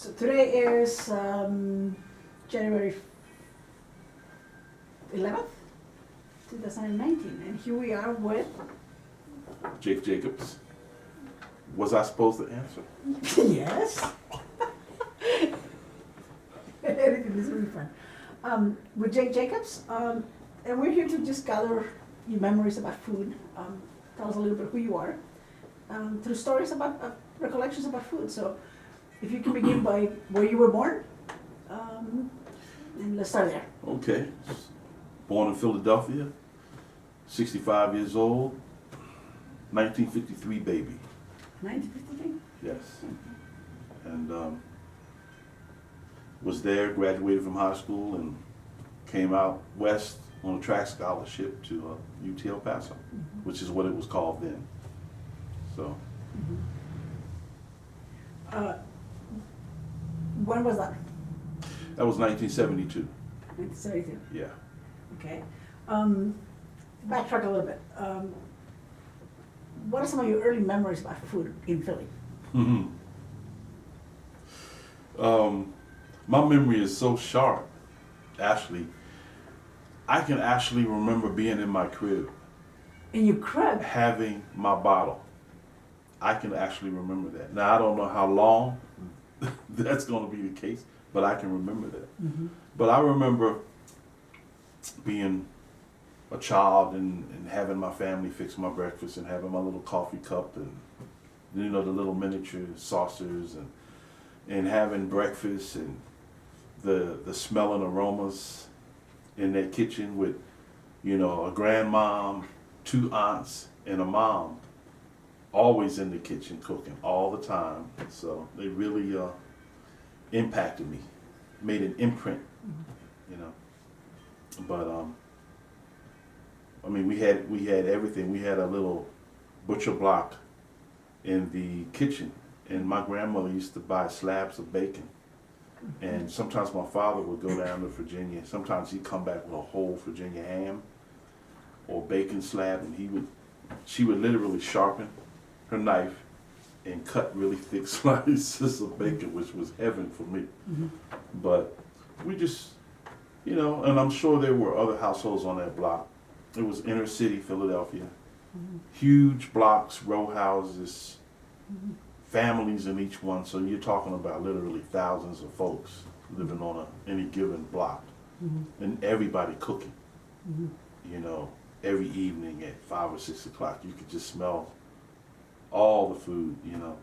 So today is January 11th, 2019, and here we are with. Jake Jacobs. Was I supposed to answer? Yes. Anything is really fun. With Jake Jacobs, and we're here to just gather your memories about food. Tell us a little bit who you are, through stories about recollections about food. So, if you can begin by where you were born, and let's start there. Okay. Born in Philadelphia, 65 years old, 1953 baby. 1953. Yes. And was there, graduated from high school, and came out west on a track scholarship to UT El Paso, which is what it was called then. So, When was that? that was 1972. 1972. Yeah. Okay. Backtrack a little bit. What are some of your early memories about food in Philly? My memory is so sharp, Ashley. I can actually remember being in my crib, In your crib? having my bottle. I can actually remember that. Now, I don't know how long that's going to be the case, but I can remember that. But I remember being a child and having my family fix my breakfast and having my little coffee cup and, you know, the little miniature saucers and having breakfast and the smell and aromas in that kitchen with, you know, a grandmom, two aunts, and a mom, always in the kitchen cooking all the time. So they really impacted me, made an imprint, you know. But I mean, we had everything. We had a little butcher block in the kitchen, and my grandmother used to buy slabs of bacon. And sometimes my father would go down to Virginia. Sometimes he'd come back with a whole Virginia ham or bacon slab, and she would literally sharpen her knife and cut really thick slices of bacon, which was heaven for me. But we just, you know, and I'm sure there were other households on that block. It was inner city Philadelphia, huge blocks, row houses, families in each one. So you're talking about literally thousands of folks living on any given block, and everybody cooking. You know, every evening at 5 or 6 o'clock, you could just smell all the food. You know,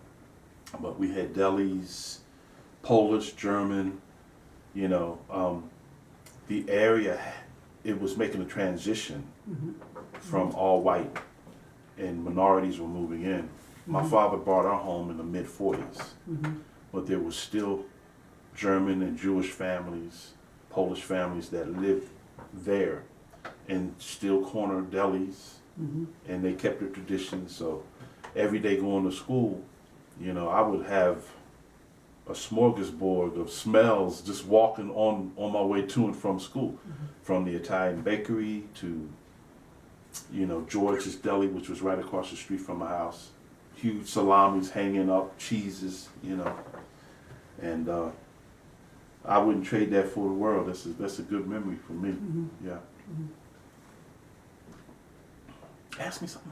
but we had delis, Polish, German. You know, the area, it was making a transition from all white, and minorities were moving in. My father bought our home in the mid-40s, but there was still German and Jewish families, Polish families that lived there, and still corner delis, and they kept the tradition. So every day going to school, you know, I would have a smorgasbord of smells just walking on my way to and from school, from the Italian bakery to, you know, George's Deli, which was right across the street from my house. Huge salamis hanging up, cheeses, you know, and I wouldn't trade that for the world. That's a good memory for me. Yeah. Ask me something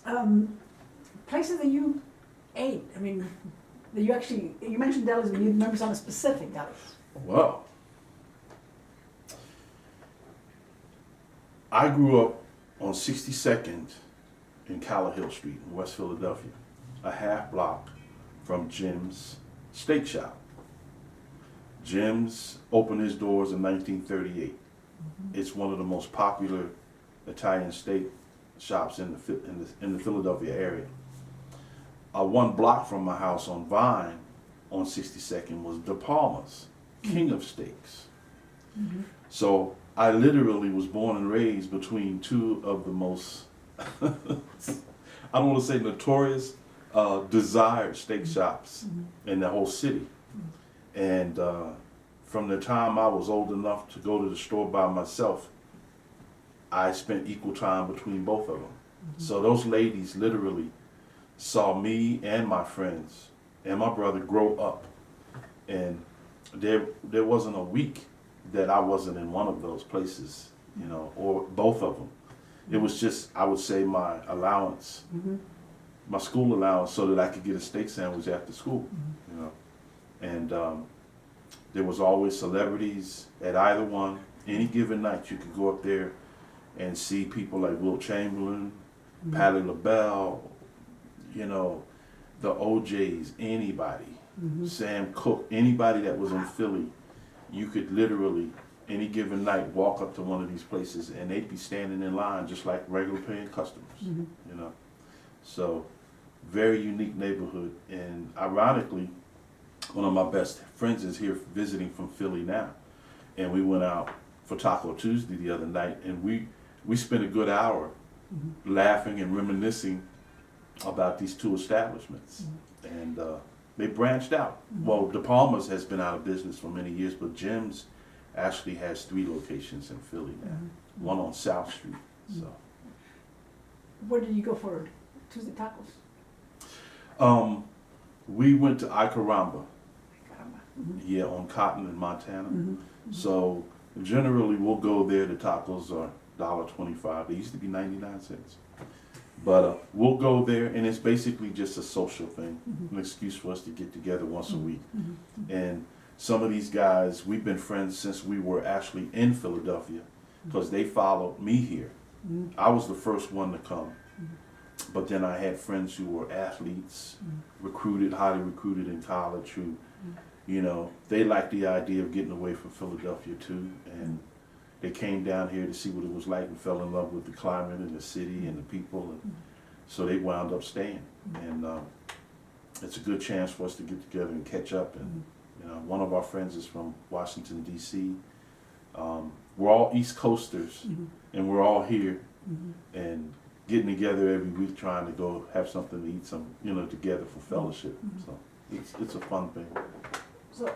else. Places that you ate. I mean, that you mentioned delis, but you remember some specific delis. Well, I grew up on 62nd in Callahill Street in West Philadelphia, a half block from Jim's Steak Shop. Jim's opened his doors in 1938. It's one of the most popular Italian steak shops in the Philadelphia area. One block from my house on Vine on 62nd was De Palma's, king of steaks. So I literally was born and raised between two of the most, I don't want to say notorious, desired steak shops in the whole city. And from the time I was old enough to go to the store by myself, I spent equal time between both of them. So those ladies literally saw me and my friends and my brother grow up And there wasn't a week that I wasn't in one of those places, you know, or both of them. It was just, I would say, my allowance, my school allowance, so that I could get a steak sandwich after school, you know. And there was always celebrities at either one. Any given night, you could go up there and see people like Wilt Chamberlain, Patti LaBelle, you know, the OJs, anybody, Sam Cooke, anybody that was in Philly. You could literally, any given night, walk up to one of these places and they'd be standing in line just like regular paying customers, you know. So, very unique neighborhood. And ironically, one of my best friends is here visiting from Philly now. And we went out for Taco Tuesday the other night, and we spent a good hour laughing and reminiscing about these two establishments. And they branched out. Well, De Palma's has been out of business for many years, but Jim's actually has 3 locations in Philly now. One on South Street. So, Where did you go for Tuesday tacos? we went to Icaramba, Caramba. yeah, on Cotton in Montana. So generally we'll go there. The tacos are $1.25. They used to be 99 cents. But we'll go there, and it's basically just a social thing, an excuse for us to get together once a week. And some of these guys, we've been friends since we were actually in Philadelphia, because they followed me here. I was the first one to come, but then I had friends who were athletes, recruited, highly recruited in college, who, you know, they liked the idea of getting away from Philadelphia too, and they came down here to see what it was like and fell in love with the climate and the city and the people, and so they wound up staying. And it's a good chance for us to get together and catch up. And you know, one of our friends is from Washington D.C. We're all East Coasters, and we're all here, and getting together every week, trying to go have something to eat, some, you know, together for fellowship. So it's a fun thing. So,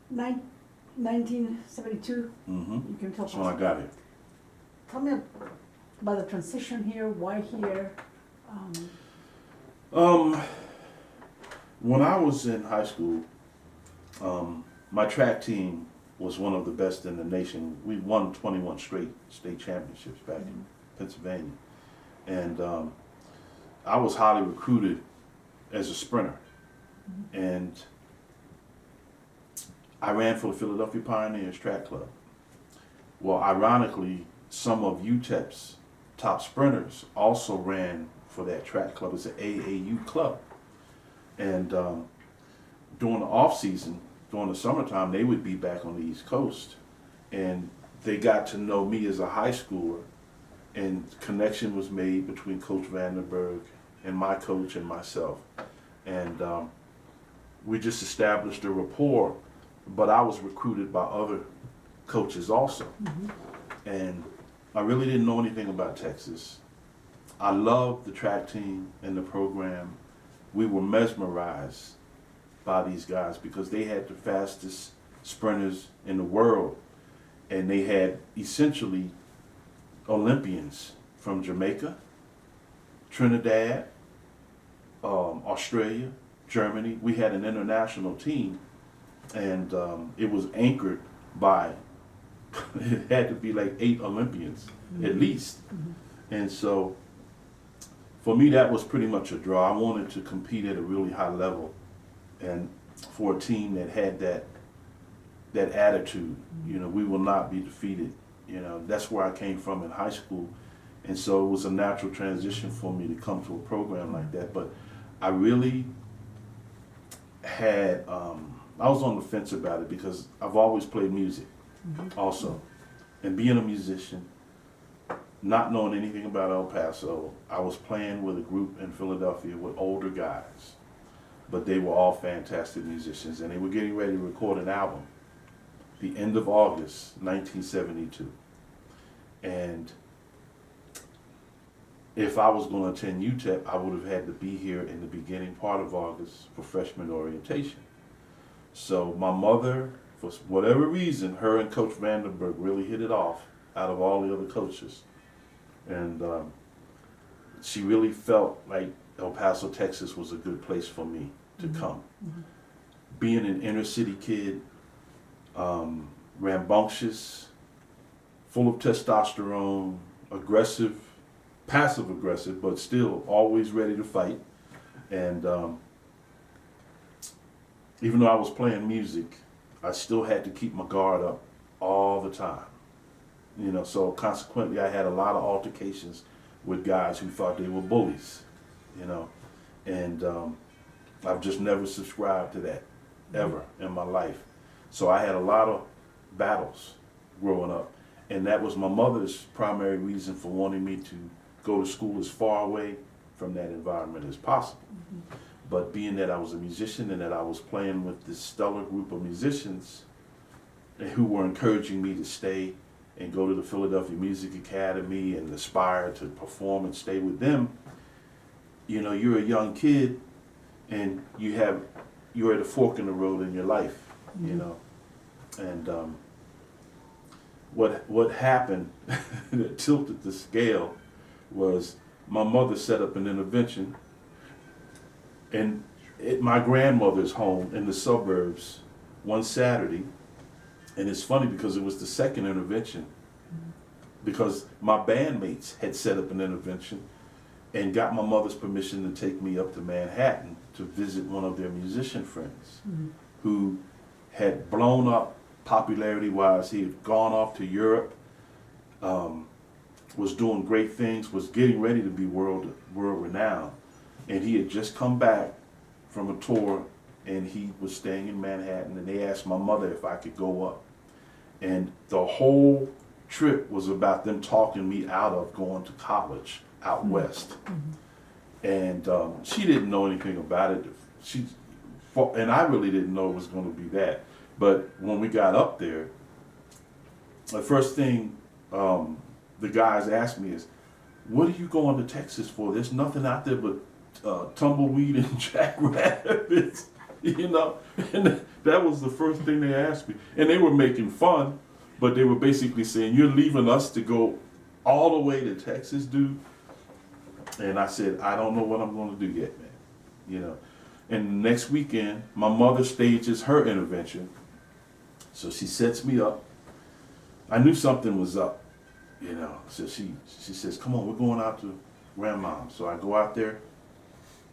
1972, you can tell That's when I got here. Tell me about the transition here, why here? When I was in high school, my track team was one of the best in the nation. We won 21 straight state championships back in Pennsylvania. And I was highly recruited as a sprinter. And I ran for the Philadelphia Pioneers Track Club. Well, ironically, some of UTEP's top sprinters also ran for that track club. It's an AAU club. And during the off season, during the summertime, they would be back on the East Coast. And they got to know me as a high schooler, and connection was made between Coach Vandenberg and my coach and myself. And we just established a rapport, but I was recruited by other coaches also. And I really didn't know anything about Texas. I loved the track team and the program. We were mesmerized by these guys because they had the fastest sprinters in the world, and they had essentially Olympians from Jamaica, Trinidad, Australia, Germany. We had an international team, and it was anchored by it had to be like 8 Olympians at least. And so for me, that was pretty much a draw. I wanted to compete at a really high level, and for a team that had that attitude, you know, we will not be defeated. You know, that's where I came from in high school, and so it was a natural transition for me to come to a program like that. But I really had I was on the fence about it because I've always played music also, and being a musician, not knowing anything about El Paso, I was playing with a group in Philadelphia with older guys, but they were all fantastic musicians, and they were getting ready to record an album the end of August 1972. And if I was going to attend UTEP, I would have had to be here in the beginning part of August for freshman orientation. So my mother, for whatever reason, her and Coach Vandenberg really hit it off out of all the other coaches. And she really felt like El Paso, Texas was a good place for me. to come. Being an inner city kid, rambunctious, full of testosterone, aggressive, passive aggressive, but still always ready to fight. And even though I was playing music, I still had to keep my guard up all the time. You know, so consequently I had a lot of altercations with guys who thought they were bullies, you know. And I've just never subscribed to that, ever in my life. So I had a lot of battles growing up. And that was my mother's primary reason for wanting me to go to school as far away from that environment as possible. But being that I was a musician and that I was playing with this stellar group of musicians who were encouraging me to stay and go to the Philadelphia Music Academy and aspire to perform and stay with them, you know, you're a young kid and you're at a fork in the road in your life, you know. And what happened that tilted the scale was my mother set up an intervention and at my grandmother's home in the suburbs one Saturday. And it's funny because it was the second intervention, because my bandmates had set up an intervention and got my mother's permission to take me up to Manhattan to visit one of their musician friends who had blown up popularity-wise. He had gone off to Europe, was doing great things, was getting ready to be world-renowned. And he had just come back from a tour and he was staying in Manhattan, and they asked my mother if I could go up. And the whole trip was about them talking me out of going to college out west. And she didn't know anything about it. And I really didn't know it was going to be that. But when we got up there, the first thing the guys asked me is, "What are you going to Texas for? There's nothing out there but tumbleweed and jackrabbits," you know. And that was the first thing they asked me. And they were making fun, but they were basically saying, "You're leaving us to go all the way to Texas, dude?" And I said, "I don't know what I'm going to do yet, man." You know. And the next weekend, my mother stages her intervention. So she sets me up. I knew something was up, you know. So she says, "Come on, we're going out to Grandmom." So I go out there,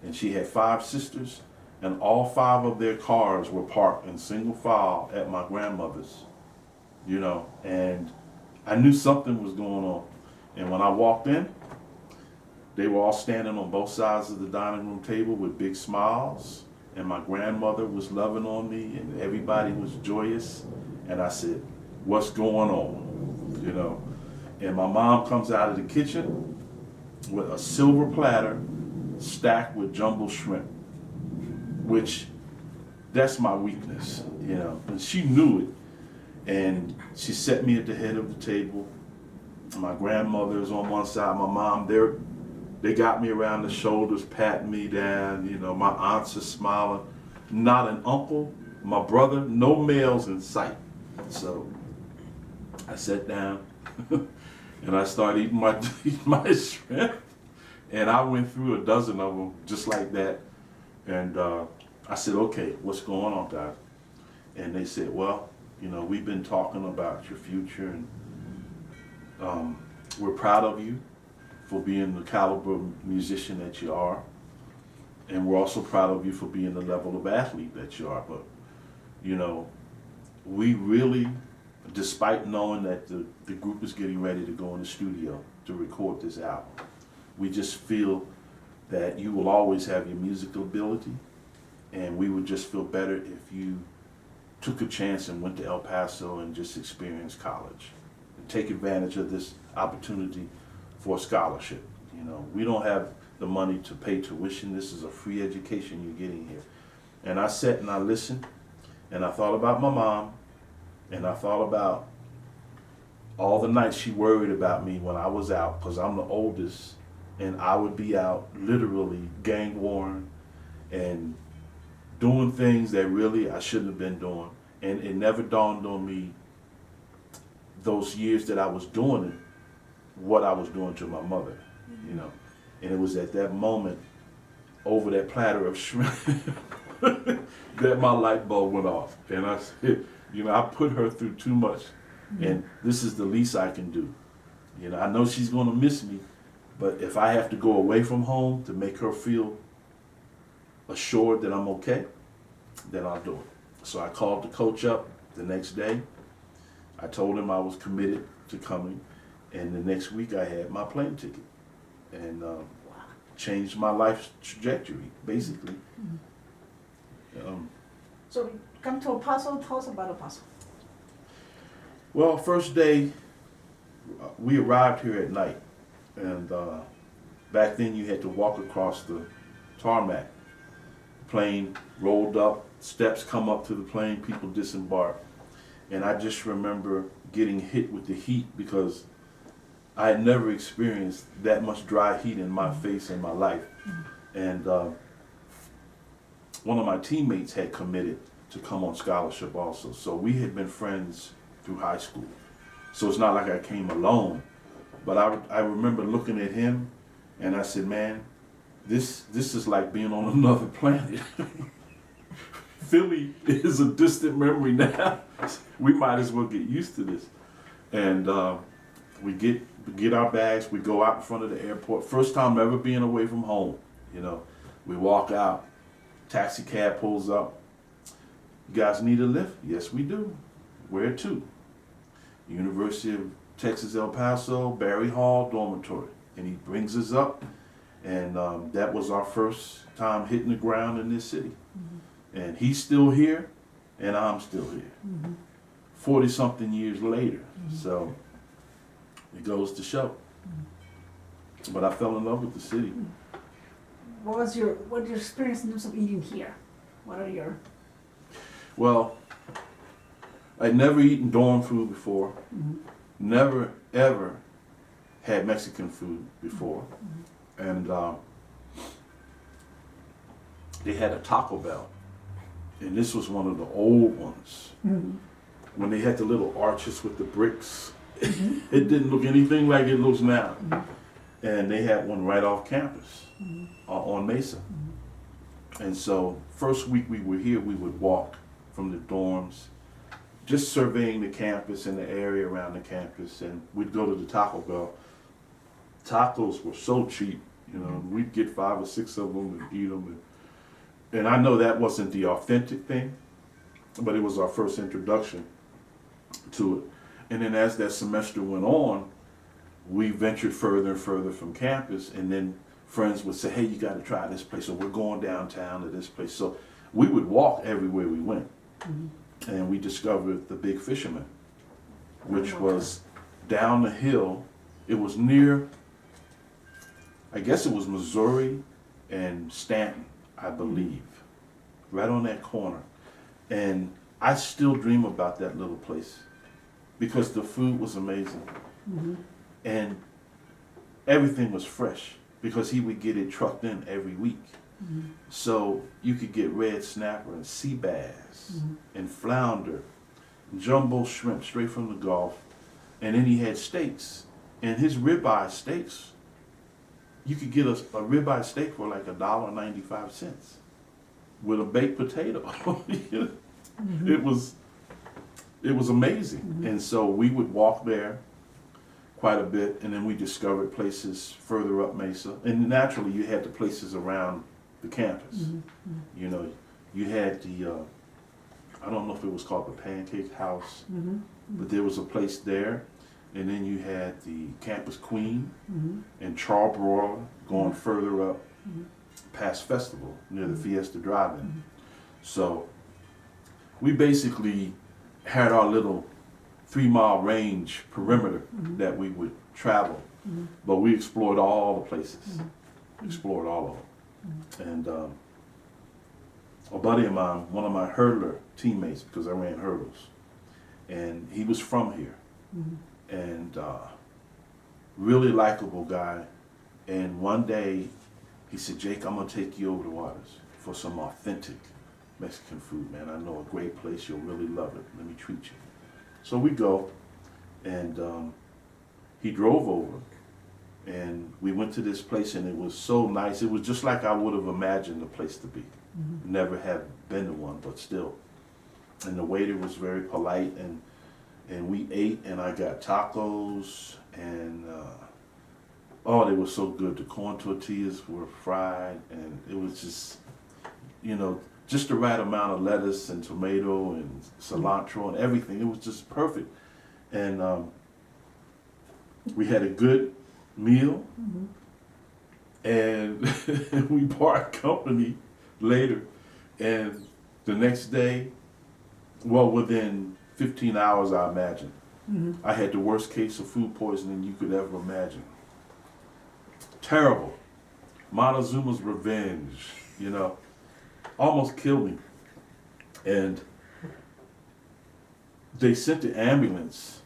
and she had 5 sisters, and all 5 of their cars were parked in single file at my grandmother's, you know. And I knew something was going on. And when I walked in, they were all standing on both sides of the dining room table with big smiles, and my grandmother was loving on me, and everybody was joyous. And I said, "What's going on?" You know. And my mom comes out of the kitchen with a silver platter stacked with jumbo shrimp, which that's my weakness, you know. And she knew it. And she set me at the head of the table. My grandmother is on one side, my mom, they got me around the shoulders, patting me down, you know. My aunts are smiling. Not an uncle, my brother, no males in sight. So I sat down and I started eating my shrimp. And I went through a dozen of them just like that. And I said, "Okay, what's going on, guys?" And they said, "Well, you know, we've been talking about your future, and we're proud of you for being the caliber musician that you are. And we're also proud of you for being the level of athlete that you are. But, you know, we really, despite knowing that the group is getting ready to go in the studio to record this album, we just feel that you will always have your musical ability, and we would just feel better if you took a chance and went to El Paso and just experienced college and take advantage of this opportunity for a scholarship. You know, we don't have the money to pay tuition. This is a free education you're getting here." And I sat and I listened, and I thought about my mom, and I thought about all the nights she worried about me when I was out, because I'm the oldest, and I would be out literally gang warring and doing things that really I shouldn't have been doing. And it never dawned on me those years that I was doing it, what I was doing to my mother, you know. And it was at that moment, over that platter of shrimp, that my light bulb went off. And I said, I put her through too much, and this is the least I can do. I know she's going to miss me, but if I have to go away from home to make her feel assured that I'm okay, then I'll do it. So I called the coach up the next day. I told him I was committed to coming, and the next week I had my plane ticket, and changed my life's trajectory, basically. So come to Apostle, tell us about Apostle. Well, first day, we arrived here at night, and back then you had to walk across the tarmac. Plane rolled up, steps come up to the plane, people disembark. And I just remember getting hit with the heat because I had never experienced that much dry heat in my face in my life. And one of my teammates had committed to come on scholarship also. So we had been friends through high school. So it's not like I came alone. But I remember looking at him and I said, man, this is like being on another planet. Philly is a distant memory now. We might as well get used to this. And we get our bags, we go out in front of the airport. First time ever being away from home, We walk out, taxi cab pulls up. You guys need a lift? Yes, we do. Where to? University of Texas El Paso, Barry Hall dormitory. And he brings us up, and that was our first time hitting the ground in this city. And he's still here, and I'm still here. 40-something years later. So it goes to show. But I fell in love with the city. What was your experience in terms of eating here? What are your... Well, I'd never eaten dorm food before. Never, ever had Mexican food before. And they had a Taco Bell. And this was one of the old ones. When they had the little arches with the bricks. It didn't look anything like it looks now. And they had one right off campus on Mesa. And so first week we were here, we would walk from the dorms, just surveying the campus and the area around the campus. And we'd go to the Taco Bell. Tacos were so cheap, we'd get 5 or 6 of them and eat them. And I know that wasn't the authentic thing, but it was our first introduction to it. And then as that semester went on, we ventured further and further from campus, and then friends would say, hey, you got to try this place, or we're going downtown to this place. So we would walk everywhere we went. And we discovered the Big Fisherman, which was down the hill. It was near, I guess it was Missouri and Stanton, I believe, right on that corner. And I still dream about that little place because the food was amazing. And everything was fresh because he would get it trucked in every week. So you could get red snapper and sea bass and flounder, jumbo shrimp straight from the Gulf. And then he had steaks. And his ribeye steaks, you could get a ribeye steak for like $1.95 with a baked potato. It was amazing. And so we would walk there quite a bit, and then we discovered places further up Mesa. And naturally you had the places around the campus. You had the, I don't know if it was called the Pancake House, but there was a place there. And then you had the Campus Queen and Charbroil going further up past Festival near the Fiesta Drive-In. So we basically had our little 3-mile range perimeter that we would travel, but we explored all the places, explored all of them. And a buddy of mine, one of my hurdler teammates, because I ran hurdles, and he was from here. And really likable guy. And one day he said, Jake, I'm gonna take you over to Waters for some authentic Mexican food, man. I know a great place, you'll really love it. Let me treat you. So we go, and he drove over, and we went to this place, and it was so nice. It was just like I would have imagined the place to be. Never have been to one, but still. And the waiter was very polite, and we ate, and I got tacos, and oh, they were so good. The corn tortillas were fried, and it was just, just the right amount of lettuce and tomato and cilantro and everything. It was just perfect. And we had a good meal, and we parted company later. And the next day, well, within 15 hours, I imagine, I had the worst case of food poisoning you could ever imagine. Terrible. Montezuma's revenge, almost killed me. And they sent the ambulance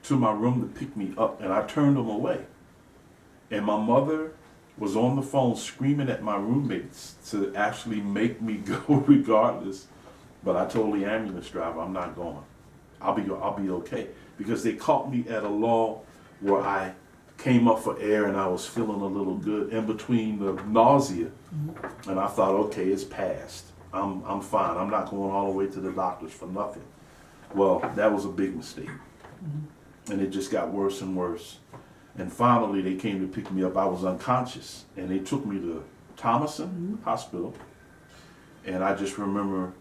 to my room to pick me up, and I turned them away. And my mother was on the phone screaming at my roommates to actually make me go regardless. But I told the ambulance driver, I'm not going. I'll be okay. Because they caught me at a lull where I came up for air and I was feeling a little good in between the nausea. And I thought, okay, it's past. I'm fine. I'm not going all the way to the doctors for nothing. Well, that was a big mistake. And it just got worse and worse. And finally, they came to pick me up. I was unconscious. And they took me to Thomason Hospital. And I just remember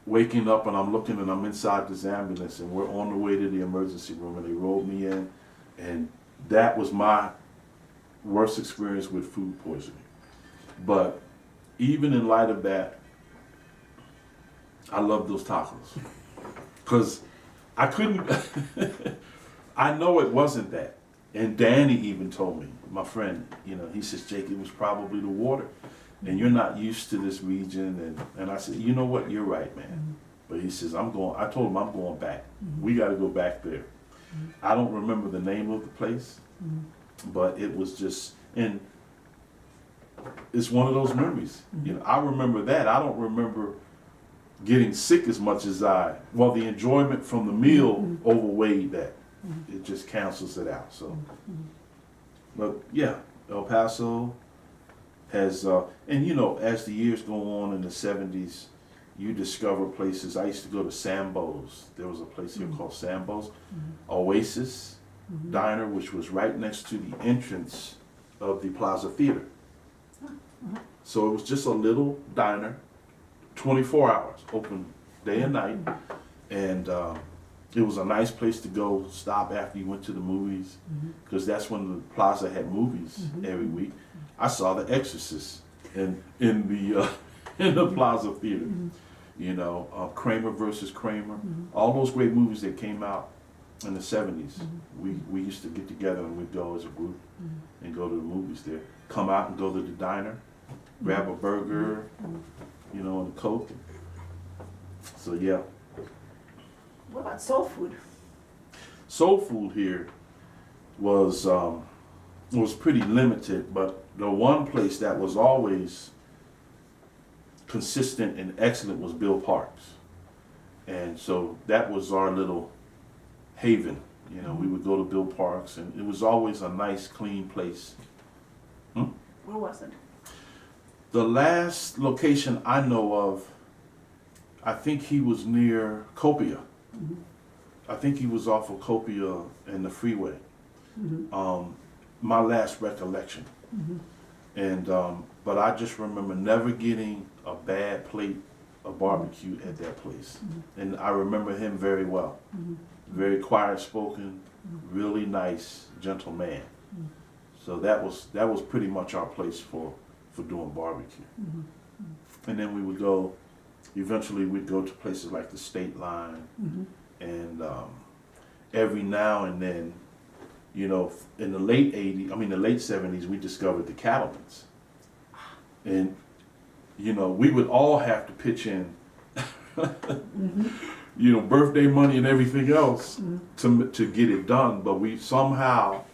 waking up, and I'm looking, and I'm inside this ambulance, and we're on the way to the emergency room, and they rolled me in. And that was my worst experience with food poisoning. But even in light of that, I love those tacos. Because I couldn't, I know it wasn't that. And Danny even told me, my friend, he says, Jake, it was probably the water. And you're not used to this region. And I said, you know what, you're right, man. But he says, I told him I'm going back. We got to go back there. I don't remember the name of the place, but it was just, and it's one of those memories. I remember that. I don't remember getting sick as much as the enjoyment from the meal overweighed that. It just cancels it out. So, but yeah, El Paso has, and as the years go on in the 70s, you discover places. I used to go to Sambo's. There was a place here called Sambo's. Oasis Diner, which was right next to the entrance of the Plaza Theater. So it was just a little diner, 24 hours, open day and night. And it was a nice place to go stop after you went to the movies, because that's when the Plaza had movies every week. I saw The Exorcist in the Plaza Theater. Kramer versus Kramer, all those great movies that came out in the 70s. We used to get together and we'd go as a group and go to the movies there. Come out and go to the diner, grab a burger, and a Coke. So yeah. What about soul food? Soul food here was pretty limited, but the one place that was always consistent and excellent was Bill Parks. And so that was our little haven. We would go to Bill Parks, and it was always a nice, clean place. Where was it? The last location I know of, I think he was near Copia. I think he was off of Copia and the freeway. My last recollection. And but I just remember never getting a bad plate of barbecue at that place. And I remember him very well. Very quiet spoken, really nice, gentle man. So that was pretty much our place for doing barbecue. And then we would go, eventually we'd go to places like the State Line. And every now and then, in the late 70s, we discovered the Cattlemen's. And, we would all have to pitch in, birthday money and everything else to get it done. But we somehow,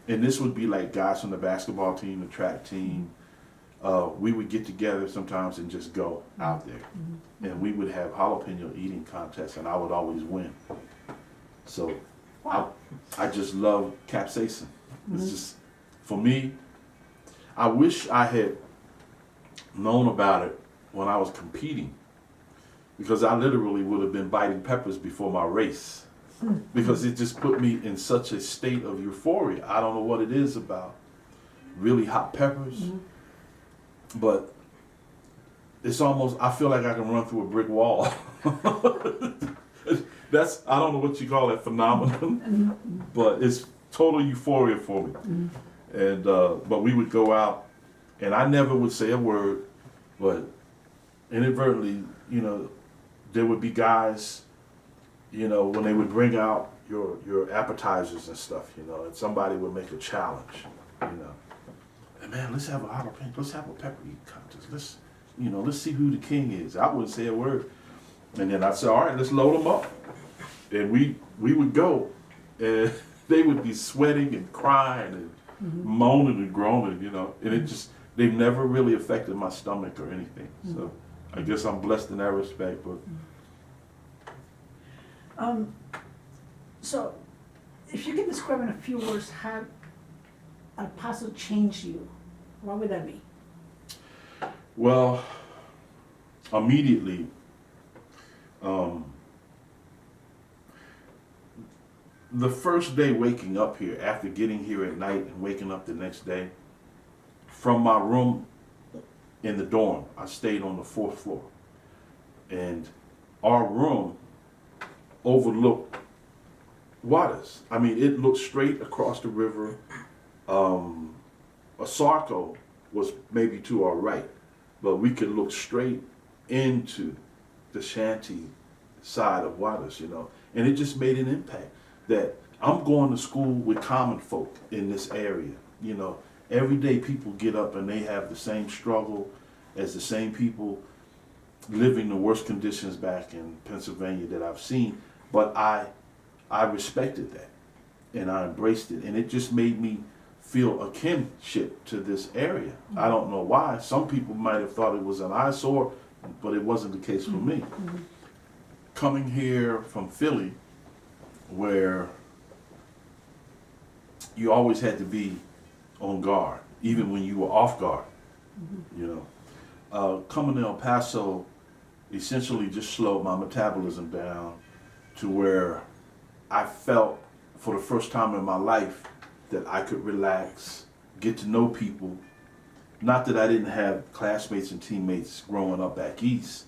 and this would be like guys from the basketball team, the track team, we would get together sometimes and just go out there. And we would have jalapeno eating contests, and I would always win. So I just love capsaicin. It's just, for me, I wish I had known about it when I was competing, because I literally would have been biting peppers before my race, because it just put me in such a state of euphoria. I don't know what it is about really hot peppers, but it's almost, I feel like I can run through a brick wall. That's, I don't know what you call that phenomenon, but it's total euphoria for me. And but we would go out, and I never would say a word, but inadvertently, you know, there would be guys, you know, when they would bring out your appetizers and stuff, you know, and somebody would make a challenge, you know. And man, let's have a jalapeno, let's have a pepper eating contest. Let's, you know, let's see who the king is. I wouldn't say a word. And then I'd say, all right, let's load them up. And we would go, and they would be sweating and crying and moaning and groaning, you know. And it just, they've never really affected my stomach or anything. So I guess I'm blessed in that respect. But So, if you could describe in a few words how El Paso changed you, what would that be? well, immediately, the first day waking up here, after getting here at night and waking up the next day, from my room in the dorm, I stayed on the 4th floor. And our room overlooked Waters. I mean, it looked straight across the river. Asarco was maybe to our right, but we could look straight into the shanty side of Waters, you know. And it just made an impact that I'm going to school with common folk in this area, you know. Every day people get up and they have the same struggle as the same people living the worst conditions back in Pennsylvania that I've seen. But I respected that and I embraced it, and it just made me feel a kinship to this area. I don't know why. Some people might have thought it was an eyesore, but it wasn't the case for me. Coming here from Philly, where you always had to be on guard, even when you were off guard, you know. Coming to El Paso essentially just slowed my metabolism down to where I felt for the first time in my life that I could relax, get to know people. Not that I didn't have classmates and teammates growing up back east,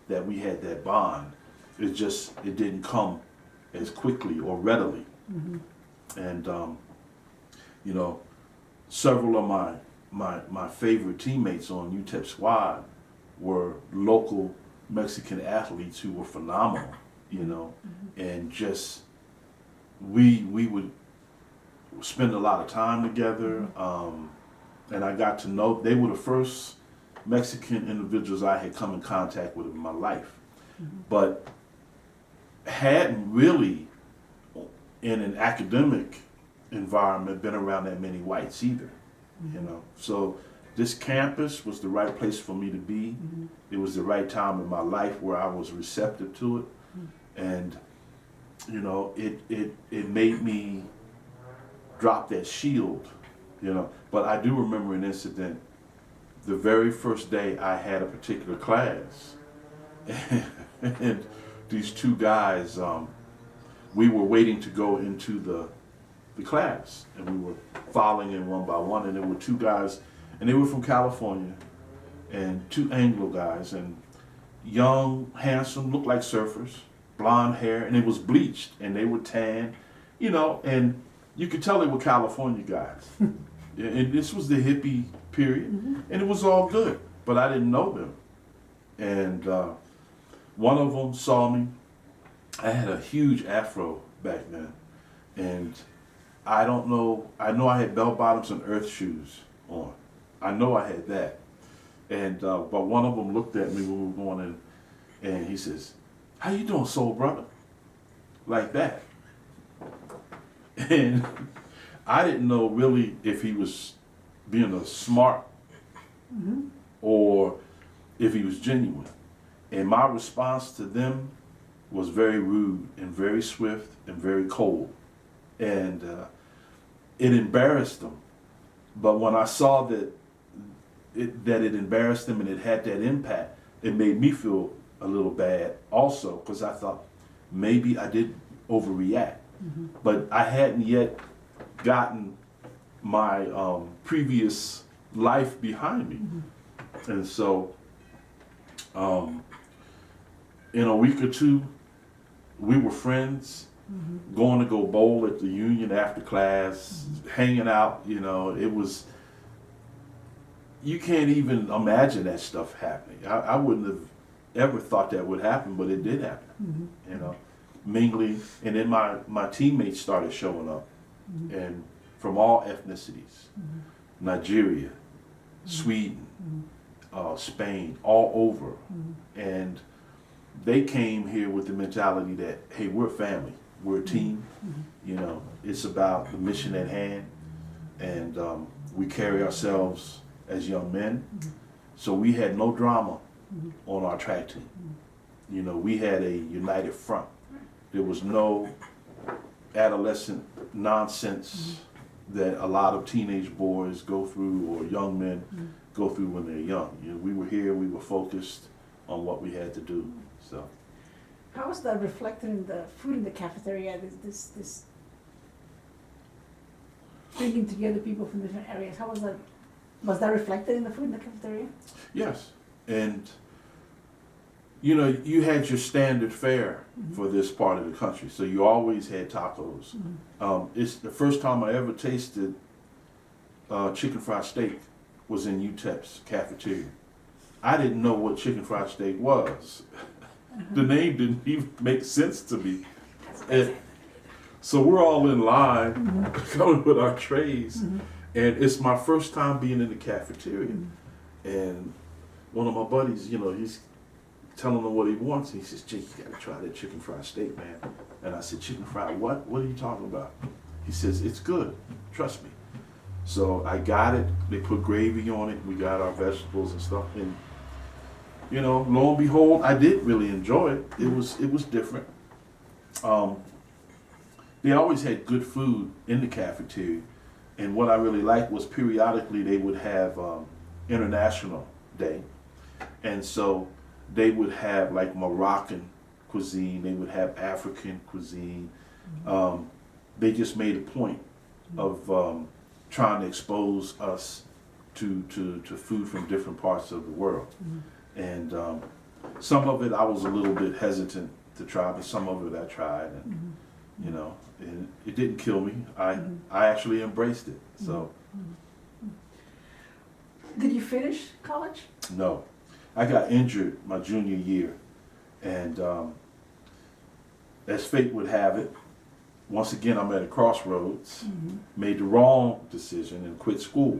that we had that bond. It just, it didn't come as quickly or readily. And, you know, several of my favorite teammates on UTEP squad were local Mexican athletes who were phenomenal, you know, and just, we would spend a lot of time together, and I got to know, they were the first Mexican individuals I had come in contact with in my life, but hadn't really, in an academic environment, been around that many whites either, you know. So this campus was the right place for me to be. It was the right time in my life where I was receptive to it, and you know, it made me drop that shield, you know. But I do remember an incident. The very first day I had a particular class, and these two guys, we were waiting to go into the class, and we were filing in one by one, and there were two guys, and they were from California, and two Anglo guys, and young, handsome, looked like surfers, blonde hair, and it was bleached, and they were tan, you know, and you could tell they were California guys. And this was the hippie period, and it was all good, but I didn't know them. And one of them saw me. I had a huge afro back then, and I don't know, I know I had bell bottoms and earth shoes on. I know I had that. And but one of them looked at me when we were going in, and he says, "How you doing, soul brother?" Like that. And I didn't know really if he was being a smart or if he was genuine. And my response to them was very rude and very swift and very cold. And it embarrassed them. But when I saw that that it embarrassed them and it had that impact, it made me feel a little bad also, because I thought maybe I did overreact. But I hadn't yet gotten my previous life behind me. And so in a week or two, we were friends, going to go bowl at the Union after class, hanging out, you know, it was, you can't even imagine that stuff happening. I wouldn't have ever thought that would happen, but it did happen, you know, mingling. And then my teammates started showing up, and from all ethnicities, Nigeria, Sweden, Spain, all over. And they came here with the mentality that, hey, we're family, we're a team, you know, it's about the mission at hand, and we carry ourselves as young men. So we had no drama on our track team. You know, we had a united front. There was no adolescent nonsense that a lot of teenage boys go through, or young men go through when they're young. You know, we were here, we were focused on what we had to do. So, How was that reflected in the food in the cafeteria? This bringing together people from different areas. How was that? Was that reflected in the food in the cafeteria? yes, and you know, you had your standard fare for this part of the country, so you always had tacos. It's the first time I ever tasted chicken fried steak was in UTEP's cafeteria. I didn't know what chicken fried steak was. The name didn't even make sense to me. And so we're all in line, coming with our trays, and it's my first time being in the cafeteria. And one of my buddies, you know, he's telling him what he wants. He says, Jake, you gotta try that chicken fried steak, man. And I said, chicken fried what? What are you talking about? He says, it's good, trust me. So I got it, they put gravy on it, we got our vegetables and stuff, and you know, lo and behold, I did really enjoy it. It was different. They always had good food in the cafeteria, and what I really liked was periodically they would have International Day, and so they would have like Moroccan cuisine, they would have African cuisine. They just made a point of trying to expose us to food from different parts of the world. And some of it I was a little bit hesitant to try, but some of it I tried, and you know, and it didn't kill me. I actually embraced it. So Did you finish college? no, I got injured my junior year, and as fate would have it, once again I'm at a crossroads. Made the wrong decision and quit school.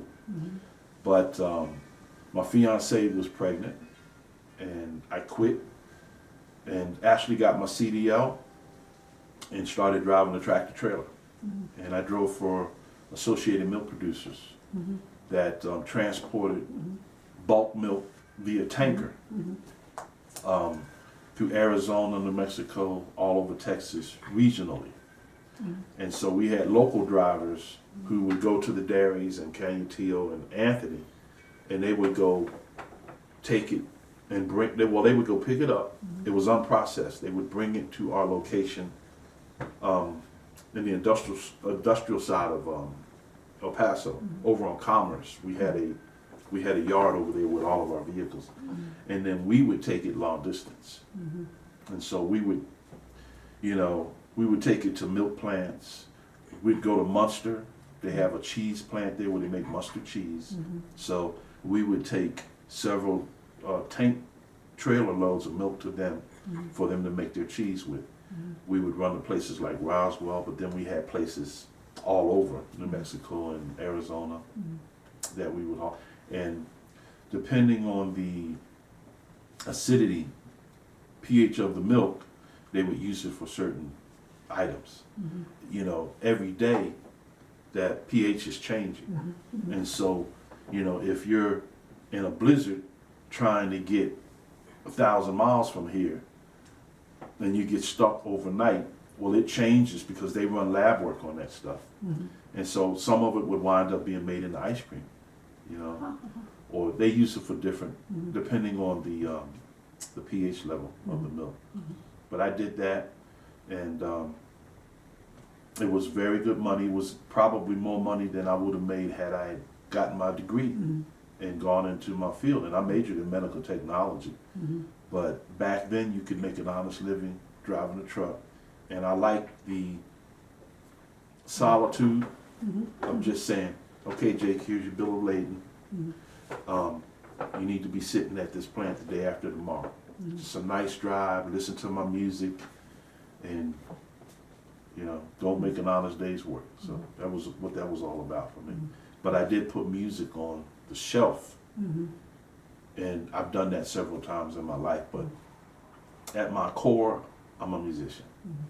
But my fiance was pregnant, and I quit and actually got my CDL and started driving a tractor trailer. And I drove for Associated Milk Producers that transported bulk milk via tanker through Arizona, New Mexico, all over Texas, regionally. And so we had local drivers who would go to the dairies in Canutillo and Anthony, and they would go take it and bring, they would go pick it up. It was unprocessed. They would bring it to our location in the industrial side of El Paso, over on Commerce. We had a yard over there with all of our vehicles, and then we would take it long distance. And so we would, you know, we would take it to milk plants. We'd go to Munster. They have a cheese plant there where they make Munster cheese. So we would take several tank trailer loads of milk to them for them to make their cheese with. We would run to places like Roswell, but then we had places all over New Mexico and Arizona that we would haul. And depending on the acidity, pH of the milk, they would use it for certain items. You know, every day that pH is changing. And so, you know, if you're in a blizzard trying to get 1,000 miles from here, and you get stuck overnight, well, it changes because they run lab work on that stuff. And so some of it would wind up being made into ice cream, you know, or they use it for different, depending on the pH level of the milk. But I did that, and it was very good money. It was probably more money than I would have made had I gotten my degree and gone into my field. And I majored in medical technology. But back then, you could make an honest living driving a truck. And I liked the solitude of just saying, okay, Jake, here's your bill of lading. You need to be sitting at this plant the day after tomorrow. Just a nice drive, listen to my music, and go make an honest day's work. So that was what that was all about for me. But I did put music on the shelf, and I've done that several times in my life. But at my core, I'm a musician,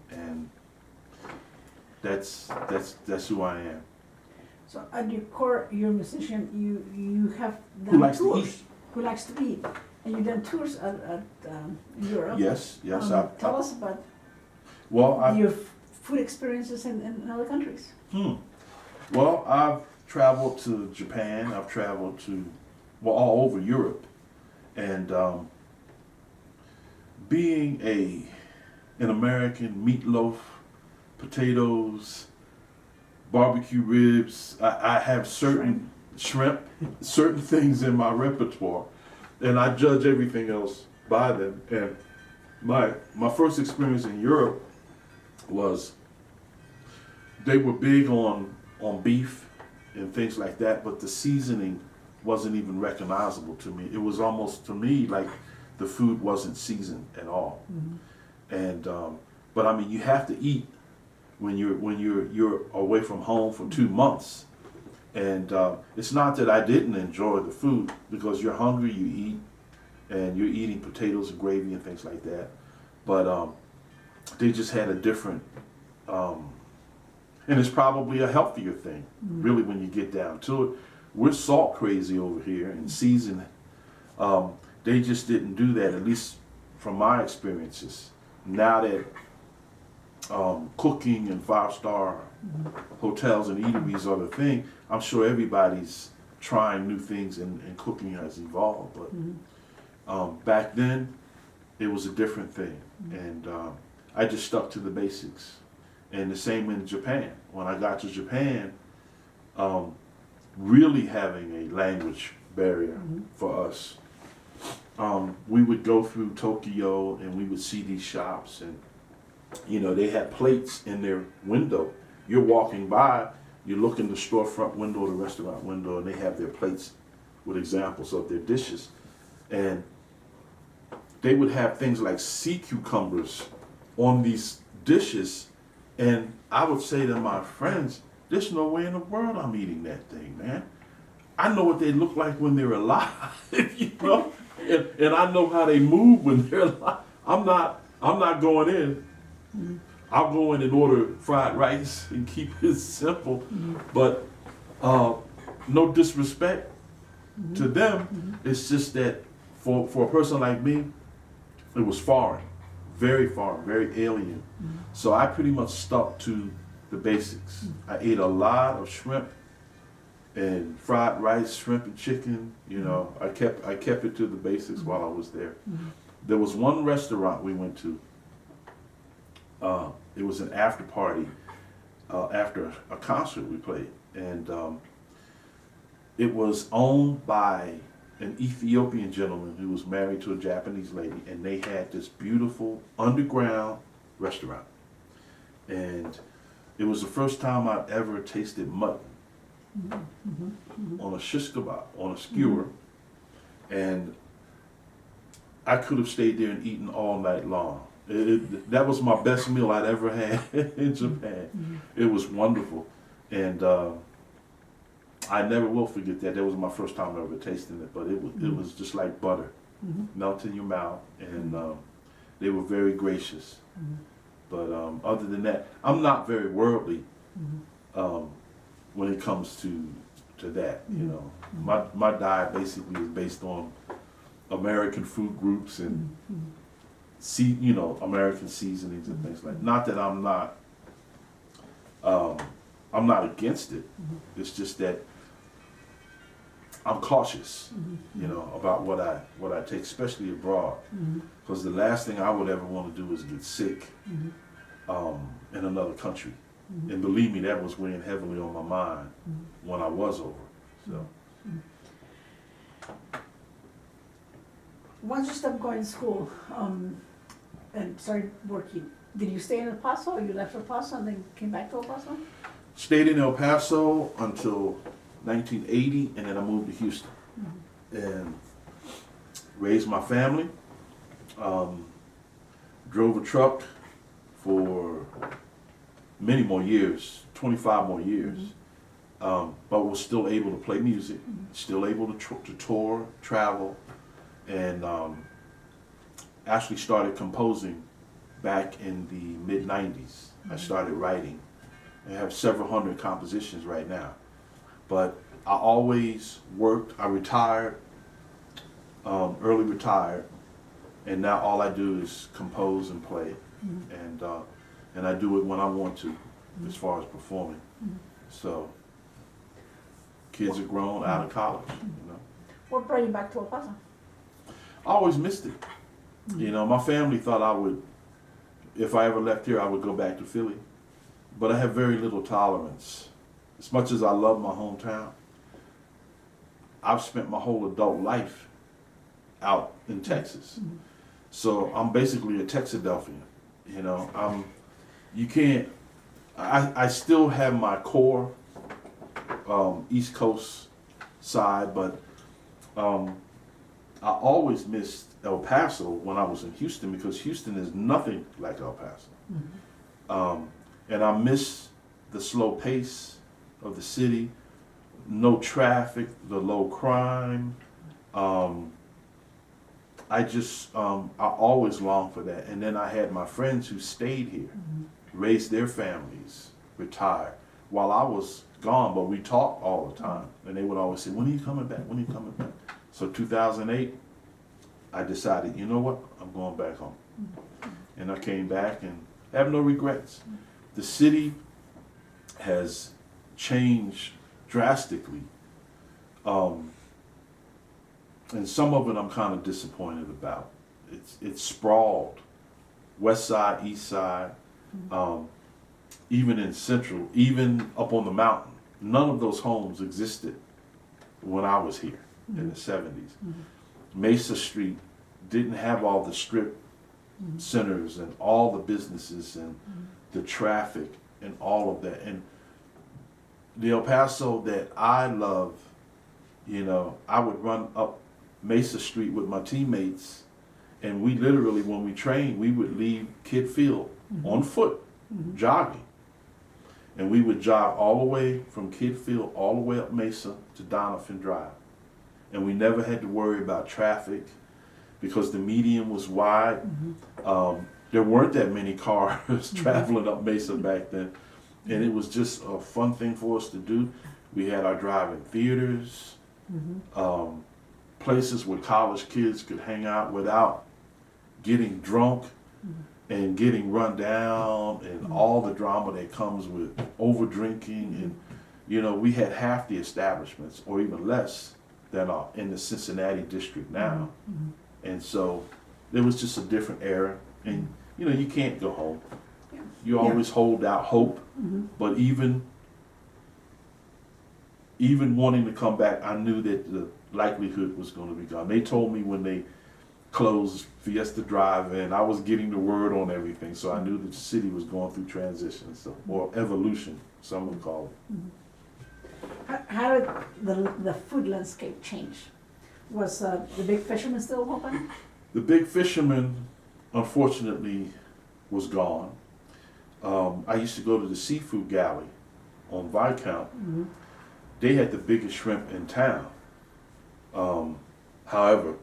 and that's who I am. So at your core, you're a musician. You have Who done likes to tours. eat? Who likes to eat? And you've done tours at Europe. Yes. Tell us about Well, your food experiences in other countries. Well, I've traveled to Japan. I've traveled to, all over Europe, and being an American, meatloaf, potatoes, barbecue ribs. I have certain shrimp, certain things in my repertoire, and I judge everything else by them. And my first experience in Europe was they were big on beef and things like that, but the seasoning wasn't even recognizable to me. It was almost to me like the food wasn't seasoned at all. And but I mean, you have to eat when you're away from home for 2 months. And it's not that I didn't enjoy the food, because you're hungry, you eat, and you're eating potatoes and gravy and things like that. But they just had a different, and it's probably a healthier thing, really, when you get down to it. We're salt crazy over here and season. They just didn't do that, at least from my experiences. Now that cooking and 5-star hotels and eateries are the thing, I'm sure everybody's trying new things, and cooking has evolved. But back then, it was a different thing, and I just stuck to the basics. And the same in Japan. When I got to Japan, really having a language barrier for us. We would go through Tokyo, and we would see these shops, and they had plates in their window. You're walking by, you look in the storefront window, the restaurant window, and they have their plates with examples of their dishes. And they would have things like sea cucumbers on these dishes, and I would say to my friends, there's no way in the world I'm eating that thing, man. I know what they look like when they're alive, and I know how they move when they're alive. I'm not going in. I'll go in and order fried rice and keep it simple. But no disrespect to them. It's just that for a person like me, it was foreign, very alien. So I pretty much stuck to the basics. I ate a lot of shrimp and fried rice, shrimp and chicken. I kept it to the basics while I was there. There was one restaurant we went to. It was an after party after a concert we played, and it was owned by an Ethiopian gentleman who was married to a Japanese lady, and they had this beautiful underground restaurant. And it was the first time I'd ever tasted mutton on a shish kebab, on a skewer, and I could have stayed there and eaten all night long. That was my best meal I'd ever had in Japan. It was wonderful, and I never will forget that. That was my first time ever tasting it, but it was just like butter, melt in your mouth, and they were very gracious. But other than that, I'm not very worldly when it comes to that. My diet basically is based on American food groups and American seasonings and things like that. Not that I'm not against it. It's just that I'm cautious, you know, about what I take, especially abroad, because the last thing I would ever want to do is get sick in another country. And believe me, that was weighing heavily on my mind when I was over. So Once you stopped going to school and started working, did you stay in El Paso, or you left El Paso and then came back to El Paso? stayed in El Paso until 1980, and then I moved to Houston and raised my family. Drove a truck for many more years, 25 more years, but was still able to play music, still able to tour, travel, and actually started composing back in the mid-90s. I started writing. I have several hundred compositions right now. But I always worked. I retired, early retired, and now all I do is compose and play, and I do it when I want to, as far as performing. So kids are grown, out of college, you know. What brought you back to El Paso? I always missed it. You know, my family thought I would, if I ever left here, I would go back to Philly. But I have very little tolerance. As much as I love my hometown, I've spent my whole adult life out in Texas. So I'm basically a Texadelphian. You know, you can't, I still have my core East Coast side, but I always missed El Paso when I was in Houston, because Houston is nothing like El Paso. And I miss the slow pace of the city, no traffic, the low crime. I always longed for that. And then I had my friends who stayed here, raised their families, retired, while I was gone, but we talked all the time. And they would always say, when are you coming back? When are you coming back? So 2008, I decided, you know what, I'm going back home. And I came back and have no regrets. The city has changed drastically. And some of it I'm kind of disappointed about. It's sprawled, west side, east side, even in central, even up on the mountain. None of those homes existed when I was here in the 70s. Mesa Street didn't have all the strip centers and all the businesses and the traffic and all of that. And the El Paso that I love, you know, I would run up Mesa Street with my teammates, and we literally, when we trained, we would leave Kidd Field on foot, jogging. And we would jog all the way from Kidd Field all the way up Mesa to Donovan Drive. And we never had to worry about traffic because the median was wide. There weren't that many cars traveling up Mesa back then. And it was just a fun thing for us to do. We had our drive-in theaters, places where college kids could hang out without getting drunk and getting run down and all the drama that comes with over drinking. And, you know, we had half the establishments or even less than are in the Cincinnati district now. And so it was just a different era. And, you know, you can't go home. You always hold out hope, but even wanting to come back, I knew that the likelihood was going to be gone. They told me when they closed Fiesta Drive, and I was getting the word on everything, so I knew that the city was going through transition, so, or evolution, some would call it. How did the food landscape change? Was the Big Fisherman still open? The Big Fisherman, unfortunately, was gone. I used to go to the Seafood Galley on Viscount. They had the biggest shrimp in town. However,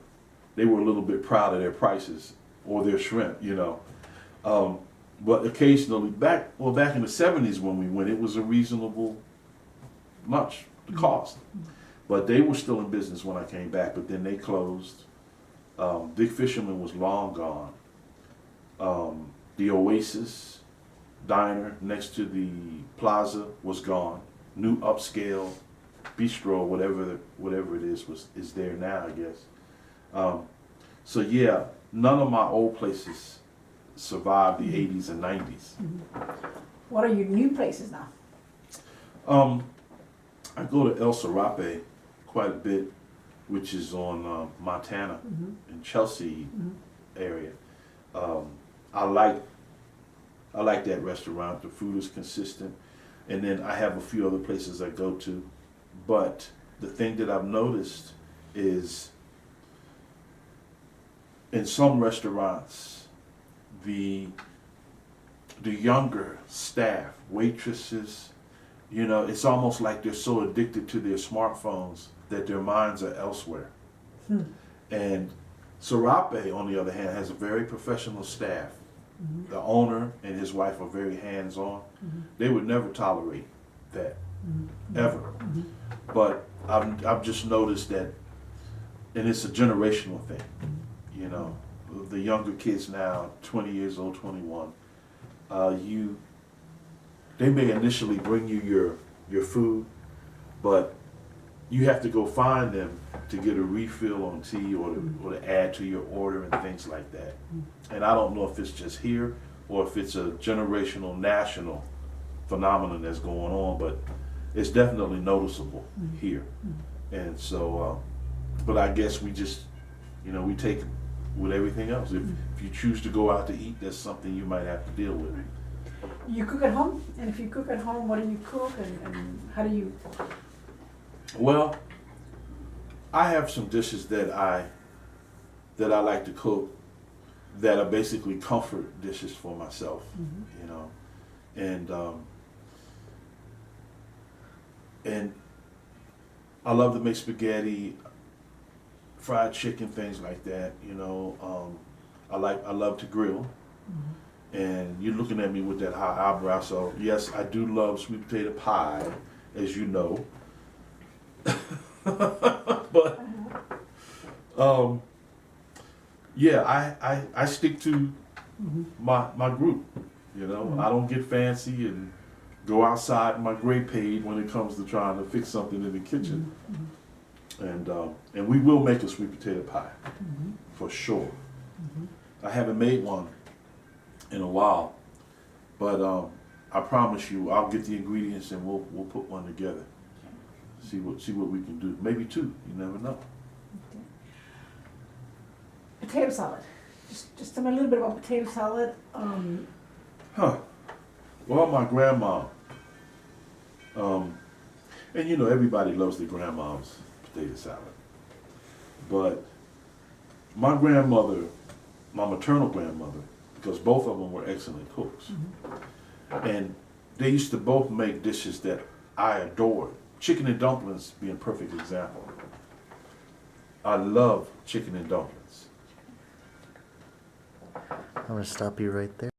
they were a little bit proud of their prices or their shrimp, you know. But occasionally, back in the 70s when we went, it was a reasonable lunch, the cost. But they were still in business when I came back, but then they closed. Big Fisherman was long gone. The Oasis Diner next to the plaza was gone. New upscale bistro, whatever it is there now, I guess. So yeah, none of my old places survived the '80s and '90s. What are your new places now? I go to El Serape quite a bit, which is on Montana and Chelsea area. I like that restaurant. The food is consistent, and then I have a few other places I go to. But the thing that I've noticed is, in some restaurants, the younger staff, waitresses, you know, it's almost like they're so addicted to their smartphones that their minds are elsewhere. And Serape, on the other hand, has a very professional staff. The owner and his wife are very hands-on. They would never tolerate that, ever. But I've just noticed that, and it's a generational thing, you know. The younger kids now, 20 years old, 21, they may initially bring you your food, but you have to go find them to get a refill on tea or to add to your order and things like that. And I don't know if it's just here or if it's a generational, national phenomenon that's going on, but it's definitely noticeable here. And so, but I guess we just, you know, we take it with everything else. If you choose to go out to eat, that's something you might have to deal with. You cook at home, and if you cook at home, what do you cook, and how do you? Well, I have some dishes that I like to cook that are basically comfort dishes for myself, you know, and I love to make spaghetti, fried chicken, things like that, you know. I love to grill. And you're looking at me with that high eyebrow, so yes, I do love sweet potato pie, as you know. But yeah, I stick to my group, you know. I don't get fancy and go outside my gray page when it comes to trying to fix something in the kitchen. And we will make a sweet potato pie for sure. I haven't made one in a while, but I promise you, I'll get the ingredients and we'll put one together. See what we can do. Maybe two. You never know. Okay. Potato salad. Just tell me a little bit about potato salad. Well, my grandma. And you know, everybody loves their grandma's potato salad, but my grandmother, my maternal grandmother, because both of them were excellent cooks. And they used to both make dishes that I adored. Chicken and dumplings being a perfect example. I love chicken and dumplings. I'm going to stop you right there.